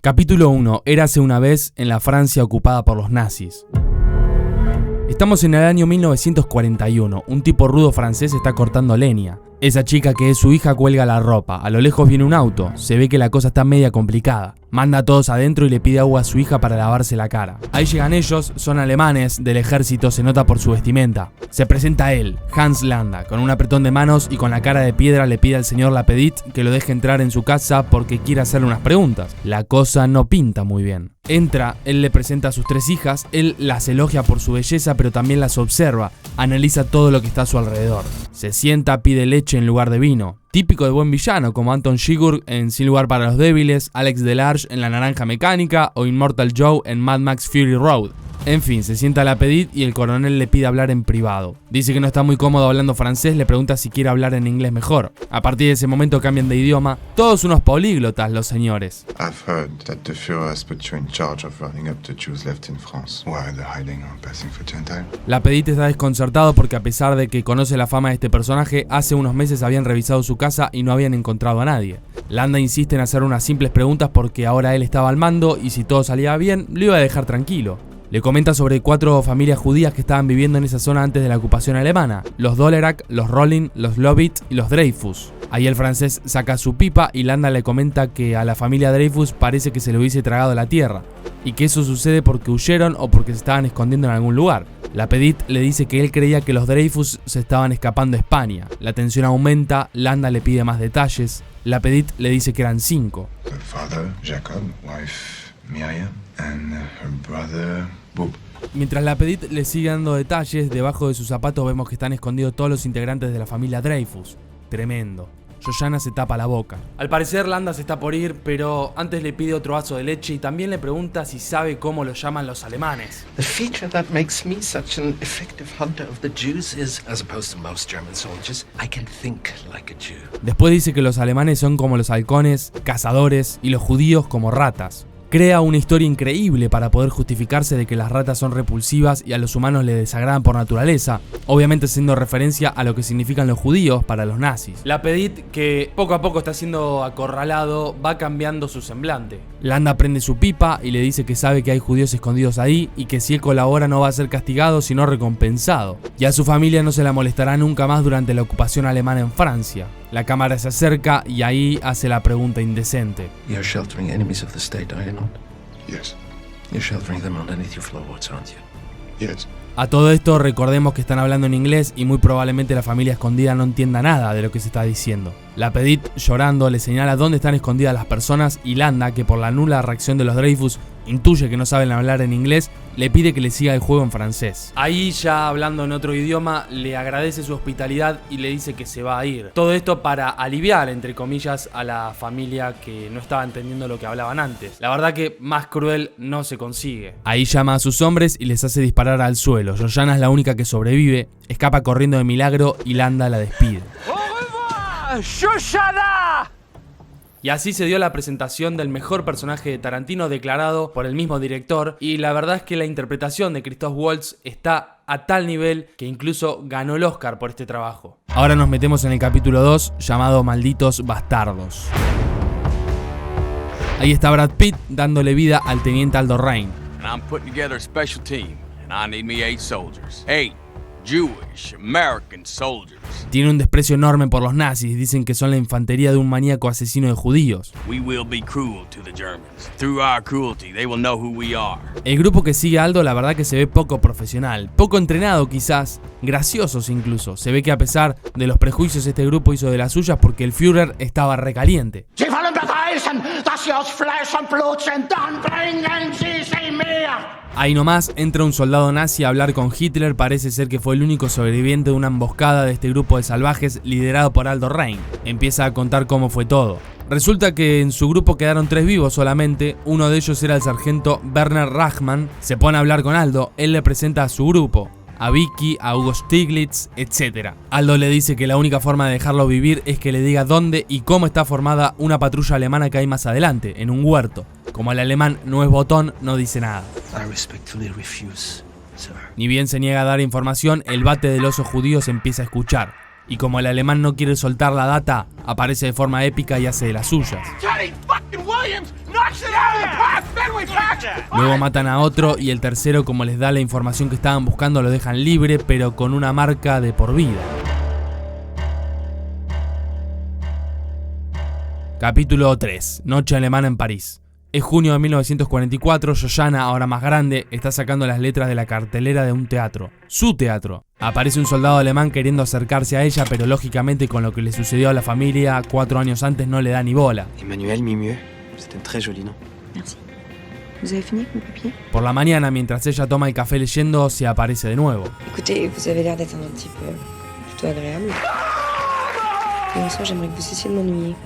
Capítulo 1. Érase una vez en la Francia ocupada por los nazis. Estamos en el año 1941. Un tipo rudo francés está cortando leña. Esa chica que es su hija cuelga la ropa. A lo lejos viene un auto. Se ve que la cosa está media complicada. Manda a todos adentro y le pide agua a su hija para lavarse la cara. Ahí llegan ellos, son alemanes, del ejército, se nota por su vestimenta. Se presenta él, Hans Landa, con un apretón de manos y con la cara de piedra le pide al señor Lapedit que lo deje entrar en su casa porque quiere hacerle unas preguntas. La cosa no pinta muy bien. Entra, él le presenta a sus 3 hijas, él las elogia por su belleza pero también las observa, analiza todo lo que está a su alrededor. Se sienta, pide leche en lugar de vino. Típico de buen villano, como Anton Chigurh en Sin lugar para los débiles, Alex Delarge en La naranja mecánica o Immortal Joe en Mad Max Fury Road. En fin, se sienta a Lapedit y el coronel le pide hablar en privado. Dice que no está muy cómodo hablando francés, le pregunta si quiere hablar en inglés mejor. A partir de ese momento cambian de idioma. Todos unos políglotas los señores. I've heard that the Führer has put you in charge of rounding up the Jews left in France. Why are they hiding or passing for Gentile? Lapedit está desconcertado porque a pesar de que conoce la fama de este personaje, hace unos meses habían revisado su casa y no habían encontrado a nadie. Landa insiste en hacer unas simples preguntas porque ahora él estaba al mando y si todo salía bien, lo iba a dejar tranquilo. Le comenta sobre 4 familias judías que estaban viviendo en esa zona antes de la ocupación alemana: los Dolerak, los Rollin, los Lovitz y los Dreyfus. Ahí el francés saca su pipa y Landa le comenta que a la familia Dreyfus parece que se le hubiese tragado la tierra y que eso sucede porque huyeron o porque se estaban escondiendo en algún lugar. Lapedit le dice que él creía que los Dreyfus se estaban escapando a España. La tensión aumenta, Landa le pide más detalles. Lapedit le dice que eran 5. The father, Jacob, wife, Miriam, and her brother, Bob. Mientras Lapedit le sigue dando detalles, debajo de sus zapatos vemos que están escondidos todos los integrantes de la familia Dreyfus. Tremendo. Joanna se tapa la boca. Al parecer Landa se está por ir, pero antes le pide otro vaso de leche y también le pregunta si sabe cómo lo llaman los alemanes. The feature that makes me such an effective hunter of the Jews is, as opposed to most German soldiers, I can think like a Jew. Después dice que los alemanes son como los halcones, cazadores, y los judíos como ratas. Crea una historia increíble para poder justificarse de que las ratas son repulsivas y a los humanos les desagradan por naturaleza, obviamente haciendo referencia a lo que significan los judíos para los nazis. Lapedit, que poco a poco está siendo acorralado, va cambiando su semblante. Landa prende su pipa y le dice que sabe que hay judíos escondidos ahí y que si él colabora no va a ser castigado sino recompensado. Y a su familia no se la molestará nunca más durante la ocupación alemana en Francia. La cámara se acerca y ahí hace la pregunta indecente. You're sheltering enemies of the state, are you not? Yes. You're sheltering them underneath your floorboards, aren't you? Yes. A todo esto recordemos que están hablando en inglés y muy probablemente la familia escondida no entienda nada de lo que se está diciendo. Lapedit, llorando, le señala dónde están escondidas las personas y Landa, que por la nula reacción de los Dreyfus intuye que no saben hablar en inglés, le pide que le siga el juego en francés. Ahí, ya hablando en otro idioma, le agradece su hospitalidad y le dice que se va a ir. Todo esto para aliviar, entre comillas, a la familia que no estaba entendiendo lo que hablaban antes. La verdad que más cruel no se consigue. Ahí llama a sus hombres y les hace disparar al suelo. Joanna es la única que sobrevive, escapa corriendo de milagro y Landa la despide. ¡Shoshana! Y así se dio la presentación del mejor personaje de Tarantino declarado por el mismo director, y la verdad es que la interpretación de Christoph Waltz está a tal nivel que incluso ganó el Oscar por este trabajo. Ahora nos metemos en el capítulo 2 llamado Malditos Bastardos. Ahí está Brad Pitt dándole vida al teniente Aldo Raine. And I'm putting together a special team, and I need me 8 soldiers. 8 Jewish American soldiers. Tiene un desprecio enorme por los nazis, dicen que son la infantería de un maníaco asesino de judíos. We will be cruel to the Germans. Through our cruelty, they will know who we are. El grupo que sigue a Aldo la verdad que se ve poco profesional, poco entrenado quizás, graciosos incluso. Se ve que a pesar de los prejuicios este grupo hizo de las suyas porque el Führer estaba recaliente. Sie wollen beweisen, dass sie aus Fleisch und Blut sind, dann bringen Sie sie mir. Ahí nomás entra un soldado nazi a hablar con Hitler, parece ser que fue el único sobreviviente de una emboscada de este grupo de salvajes liderado por Aldo Raine. Empieza a contar cómo fue todo. Resulta que en su grupo quedaron 3 vivos solamente, uno de ellos era el sargento Werner Rachmann. Se pone a hablar con Aldo, él le presenta a su grupo, a Vicky, a Hugo Stiglitz, etc. Aldo le dice que la única forma de dejarlo vivir es que le diga dónde y cómo está formada una patrulla alemana que hay más adelante, en un huerto. Como el alemán no es botón, no dice nada. I respectfully refuse, sir. Ni bien se niega a dar información, el bate del oso judío se empieza a escuchar. Y como el alemán no quiere soltar la data, aparece de forma épica y hace de las suyas. Teddy fucking Williams knocks it out of the Luego matan a otro y el tercero, como les da la información que estaban buscando, lo dejan libre, pero con una marca de por vida. Capítulo 3. Noche alemana en París. Es junio de 1944, Joanna, ahora más grande, está sacando las letras de la cartelera de un teatro. Su teatro. Aparece un soldado alemán queriendo acercarse a ella, pero lógicamente con lo que le sucedió a la familia 4 años antes no le da ni bola. Emmanuel Mimieux, c'était très joli, ¿no? Merci. Vous avez fini avec mon papier? Por la mañana, mientras ella toma el café leyendo, se aparece de nuevo. Écoutez, vous avez l'air d'être un type plutôt agréable. Et en soi, j'aimerais que vous cessiez de m'ennuyer.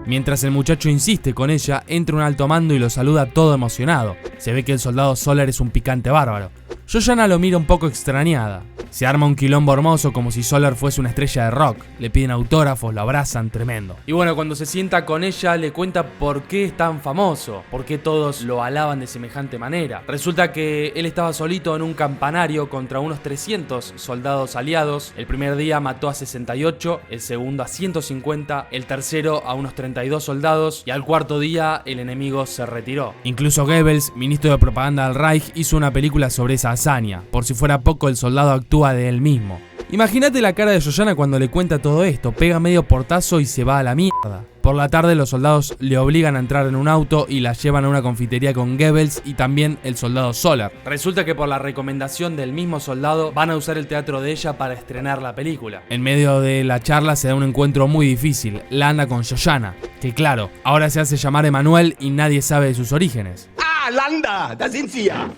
Mientras el muchacho insiste con ella, entra un alto mando y lo saluda todo emocionado. Se ve que el soldado Soller es un picante bárbaro. Joanna lo mira un poco extrañada. Se arma un quilombo hermoso como si Soller fuese una estrella de rock. Le piden autógrafos, lo abrazan, tremendo. Y bueno, cuando se sienta con ella le cuenta por qué es tan famoso, por qué todos lo alaban de semejante manera. Resulta que él estaba solito en un campanario contra unos 300 soldados aliados. El primer día mató a 68, el segundo a 150, el tercero a unos 32 soldados y al cuarto día el enemigo se retiró. Incluso Goebbels, ministro de propaganda del Reich, hizo una película sobre esa hazaña. Por si fuera poco, el soldado actúa de él mismo. Imagínate la cara de Joanna cuando le cuenta todo esto, pega medio portazo y se va a la mierda. Por la tarde los soldados le obligan a entrar en un auto y la llevan a una confitería con Goebbels y también el soldado Soller. Resulta que por la recomendación del mismo soldado van a usar el teatro de ella para estrenar la película. En medio de la charla se da un encuentro muy difícil, Landa con Joanna, que claro, ahora se hace llamar Emanuel y nadie sabe de sus orígenes. Ah, Landa, da sind Sie ja.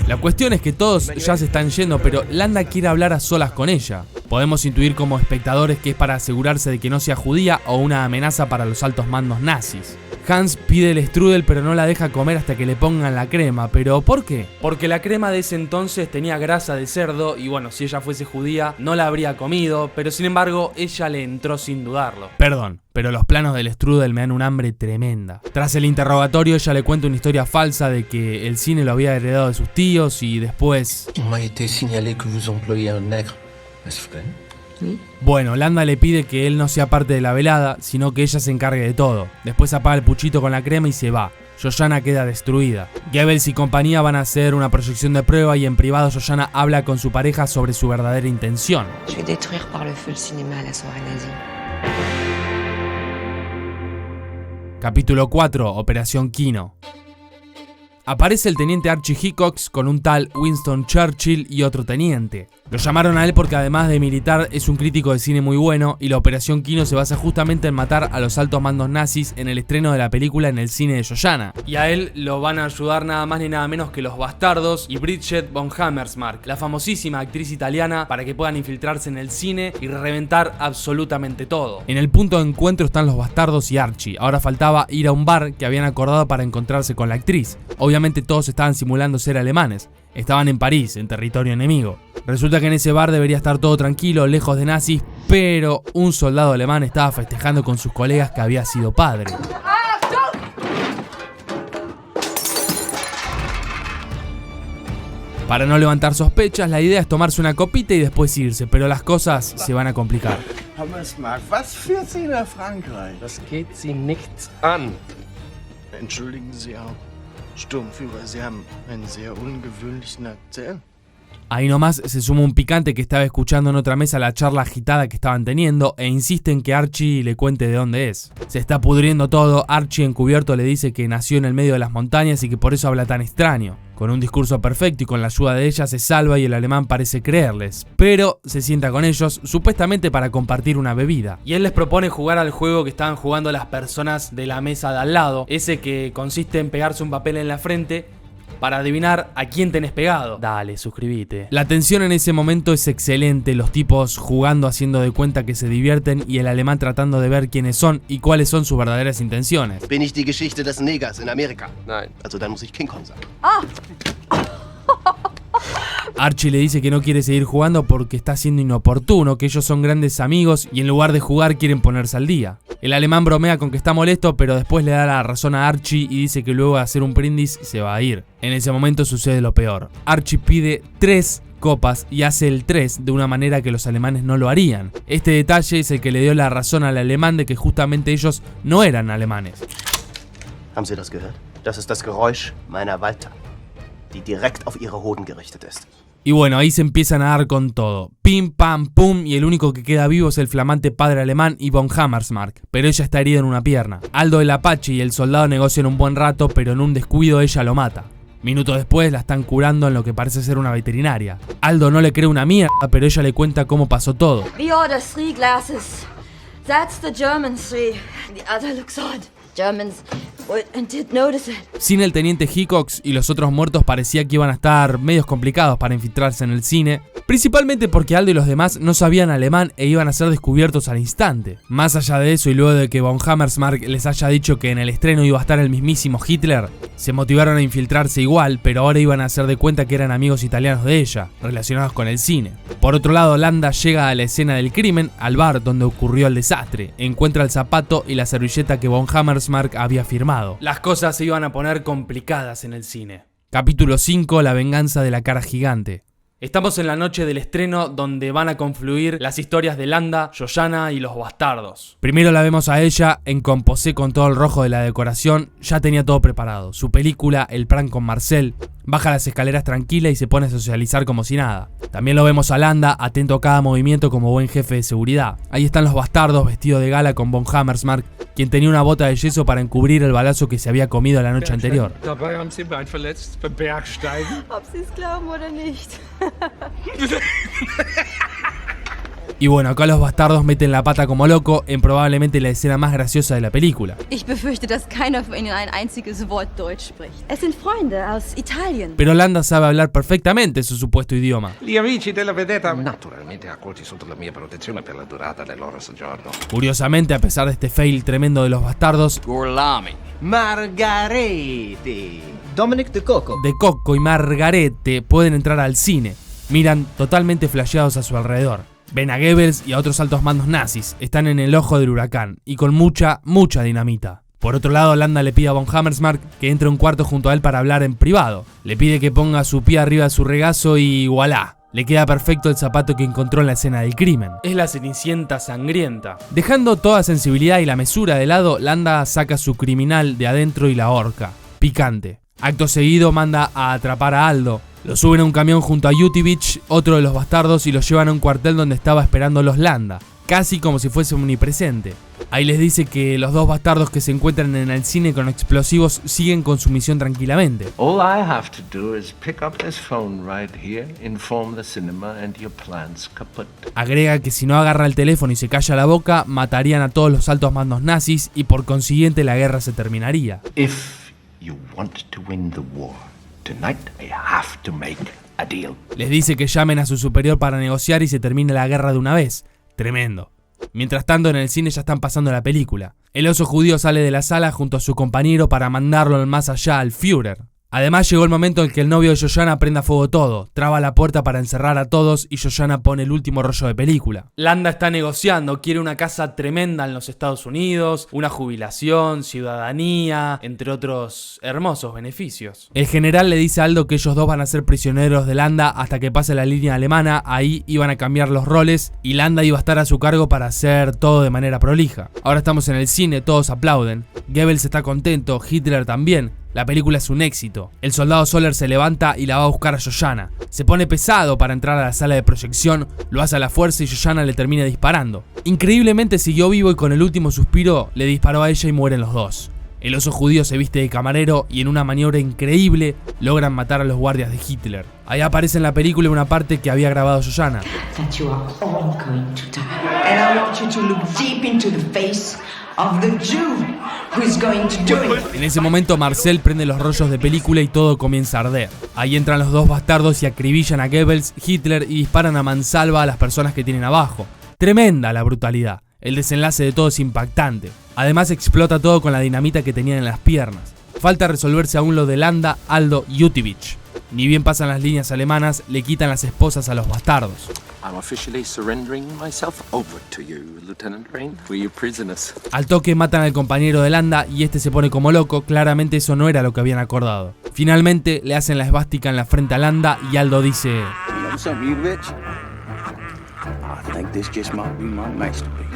La cuestión es que todos ya se están yendo, pero Landa quiere hablar a solas con ella. Podemos intuir como espectadores que es para asegurarse de que no sea judía o una amenaza para los altos mandos nazis. Hans pide el strudel pero no la deja comer hasta que le pongan la crema. ¿Pero por qué? Porque la crema de ese entonces tenía grasa de cerdo y bueno, si ella fuese judía no la habría comido, pero sin embargo ella le entró sin dudarlo. Perdón, pero los planos del strudel me dan un hambre tremenda. Tras el interrogatorio ella le cuenta una historia falsa de que el cine lo había heredado de sus tíos y después... Il m'a été signalé que vous employez un nègre. Est-ce vrai? Bueno, Landa le pide que él no sea parte de la velada, sino que ella se encargue de todo. Después apaga el puchito con la crema y se va. Joanna queda destruida. Goebbels y compañía van a hacer una proyección de prueba y en privado Joanna habla con su pareja sobre su verdadera intención. Je vais détruire par le feu le cinéma à la soirée nazie. Capítulo 4. Operación Kino. Aparece el teniente Archie Hickox con un tal Winston Churchill y otro teniente. Lo llamaron a él porque además de militar es un crítico de cine muy bueno y la operación Kino se basa justamente en matar a los altos mandos nazis en el estreno de la película en el cine de Joanna. Y a él lo van a ayudar nada más ni nada menos que los Bastardos y Bridget von Hammersmark, la famosísima actriz italiana, para que puedan infiltrarse en el cine y reventar absolutamente todo. En el punto de encuentro están los Bastardos y Archie. Ahora faltaba ir a un bar que habían acordado para encontrarse con la actriz. Obviamente todos estaban simulando ser alemanes. Estaban en París, en territorio enemigo. Resulta que en ese bar debería estar todo tranquilo, lejos de nazis, pero un soldado alemán estaba festejando con sus colegas que había sido padre. Para no levantar sospechas, la idea es tomarse una copita y después irse, pero las cosas se van a complicar. Hammersmark, was führt Sie nach Frankreich? Das geht Sie nichts an. Entschuldigen Sie auch, Sturmführer, Sie haben einen sehr ungewöhnlichen Akzent. Ahí nomás se suma un picante que estaba escuchando en otra mesa la charla agitada que estaban teniendo e insiste en que Archie le cuente de dónde es. Se está pudriendo todo, Archie encubierto le dice que nació en el medio de las montañas y que por eso habla tan extraño. Con un discurso perfecto y con la ayuda de ella se salva y el alemán parece creerles, pero se sienta con ellos supuestamente para compartir una bebida. Y él les propone jugar al juego que estaban jugando las personas de la mesa de al lado, ese que consiste en pegarse un papel en la frente para adivinar a quién tenés pegado. Dale, suscríbete. La tensión en ese momento es excelente, los tipos jugando haciendo de cuenta que se divierten y el alemán tratando de ver quiénes son y cuáles son sus verdaderas intenciones. Bin ich die Geschichte des Negers in Amerika? Nein. Also dann muss ich King Kong sein. Archie le dice que no quiere seguir jugando porque está siendo inoportuno, que ellos son grandes amigos y en lugar de jugar quieren ponerse al día. El alemán bromea con que está molesto, pero después le da la razón a Archie y dice que luego de hacer un brindis se va a ir. En ese momento sucede lo peor. Archie pide 3 copas y hace el 3 de una manera que los alemanes no lo harían. Este detalle es el que le dio la razón al alemán de que justamente ellos no eran alemanes. Haben Sie das gehört? Das ist das Geräusch meiner Walter, die direkt auf Ihre Hoden gerichtet ist. Y bueno, ahí se empiezan a dar con todo. Pim, pam, pum, y el único que queda vivo es el flamante padre alemán y von Hammersmark, pero ella está herida en una pierna. Aldo el Apache y el soldado negocian un buen rato, pero en un descuido ella lo mata. Minutos después la están curando en lo que parece ser una veterinaria. Aldo no le cree una mierda, pero ella le cuenta cómo pasó todo. We order 3 glasses. That's the German 3. The other looks odd. Germans and did notice it. Sin el teniente Hickox y los otros muertos parecía que iban a estar medios complicados para infiltrarse en el cine, principalmente porque Aldo y los demás no sabían alemán e iban a ser descubiertos al instante. Más allá de eso y luego de que von Hammersmark les haya dicho que en el estreno iba a estar el mismísimo Hitler, se motivaron a infiltrarse igual, pero ahora iban a hacer de cuenta que eran amigos italianos de ella, relacionados con el cine. Por otro lado, Landa llega a la escena del crimen, al bar donde ocurrió el desastre, encuentra el zapato y la servilleta que von Hammersmark había firmado. Las cosas se iban a poner complicadas en el cine. Capítulo 5, la venganza de la cara gigante. Estamos en la noche del estreno donde van a confluir las historias de Landa, Johanna y los bastardos. Primero la vemos a ella en composé con todo el rojo de la decoración, ya tenía todo preparado. Su película, el plan con Marcel, baja las escaleras tranquila y se pone a socializar como si nada. También lo vemos a Landa, atento a cada movimiento como buen jefe de seguridad. Ahí están los bastardos vestidos de gala con von Hammersmark, quien tenía una bota de yeso para encubrir el balazo que se había comido la noche anterior. Dabei haben Sie Bein verletzt beim Bergsteigen. Ob Sie es glauben oder nicht. Y bueno, acá los bastardos meten la pata como loco en probablemente la escena más graciosa de la película. Ich befürchte, dass keiner von Ihnen ein einziges Wort Deutsch spricht. Es sind Freunde aus Italien. Pero Landa sabe hablar perfectamente su supuesto idioma. Gli amici della vedetta. Naturalmente accolti sotto la mia protezione per la durata del loro soggiorno. Curiosamente, a pesar de este fail tremendo de los bastardos, Gorlami. Margarete. Dominic de Coco. De Coco y Margarete pueden entrar al cine. Miran totalmente flasheados a su alrededor. Ven a Goebbels y a otros altos mandos nazis. Están en el ojo del huracán y con mucha dinamita. Por otro lado, Landa le pide a von Hammersmark que entre a un cuarto junto a él para hablar en privado. Le pide que ponga su pie arriba de su regazo y ¡voilá! Le queda perfecto el zapato que encontró en la escena del crimen. Es la Cenicienta sangrienta. Dejando toda sensibilidad y la mesura de lado, Landa saca su criminal de adentro y la ahorca. Picante. Acto seguido manda a atrapar a Aldo. Lo suben a un camión junto a Yutivich, otro de los bastardos, y lo llevan a un cuartel donde estaba esperando los Landa, casi como si fuese omnipresente. Ahí les dice que los dos bastardos que se encuentran en el cine con explosivos siguen con su misión tranquilamente. All I have to do is pick up this phone right here, inform the cinema, and your plan's kaput. Agrega que si no agarra el teléfono y se calla la boca, matarían a todos los altos mandos nazis y por consiguiente la guerra se terminaría. If you want to win the war, tonight I have to make a deal. Les dice que llamen a su superior para negociar y se termine la guerra de una vez. Tremendo. Mientras tanto, en el cine ya están pasando la película. El oso judío sale de la sala junto a su compañero para mandarlo al más allá al Führer. Además llegó el momento en que el novio de Johanna prenda fuego todo, traba la puerta para encerrar a todos y Johanna pone el último rollo de película. Landa está negociando, quiere una casa tremenda en los Estados Unidos, una jubilación, ciudadanía, entre otros hermosos beneficios. El general le dice a Aldo que ellos dos van a ser prisioneros de Landa hasta que pase la línea alemana, ahí iban a cambiar los roles y Landa iba a estar a su cargo para hacer todo de manera prolija. Ahora estamos en el cine, todos aplauden, Goebbels está contento, Hitler también. La película es un éxito. El soldado Soller se levanta y la va a buscar a Johanna. Se pone pesado para entrar a la sala de proyección, lo hace a la fuerza y Johanna le termina disparando. Increíblemente siguió vivo y con el último suspiro le disparó a ella y mueren los dos. El oso judío se viste de camarero y en una maniobra increíble logran matar a los guardias de Hitler. Ahí aparece en la película una parte que había grabado Johanna. That you are all going to die. And I want you to look deep into the face of the Jew who is going to do it. En ese momento Marcel prende los rollos de película y todo comienza a arder. Ahí entran los dos bastardos y acribillan a Goebbels, Hitler y disparan a mansalva a las personas que tienen abajo. Tremenda la brutalidad. El desenlace de todo es impactante. Además explota todo con la dinamita que tenían en las piernas. Falta resolverse aún lo de Landa, Aldo y Yutivich. Ni bien pasan las líneas alemanas, le quitan las esposas a los bastardos. I'm officially surrendering myself over to you, Lieutenant Rain. We're your prisoners. Al toque matan al compañero de Landa y este se pone como loco, claramente eso no era lo que habían acordado. Finalmente le hacen la esvástica en la frente a Landa y Aldo dice... want something, you bitch? I think this just might be my masterpiece.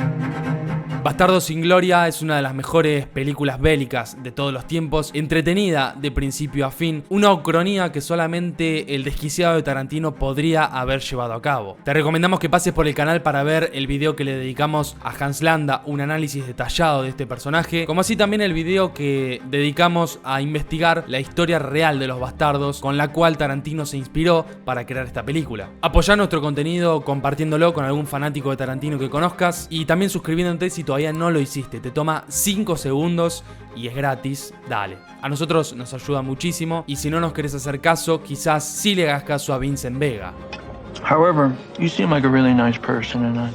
Bastardos sin Gloria es una de las mejores películas bélicas de todos los tiempos, entretenida de principio a fin, una ucronía que solamente el desquiciado de Tarantino podría haber llevado a cabo. Te recomendamos que pases por el canal para ver el video que le dedicamos a Hans Landa, un análisis detallado de este personaje, como así también el video que dedicamos a investigar la historia real de los bastardos con la cual Tarantino se inspiró para crear esta película. Apoyá nuestro contenido compartiéndolo con algún fanático de Tarantino que conozcas y también suscribiéndote si todavía no lo hiciste. Te toma 5 segundos y es gratis. Dale. A nosotros nos ayuda muchísimo y si no nos querés hacer caso, quizás sí le hagas caso a Vincent Vega. However, you seem like a really nice person,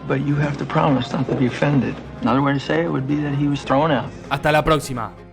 but you have to promise not to be offended. Another way to say it would be that he was thrown out. Hasta la próxima.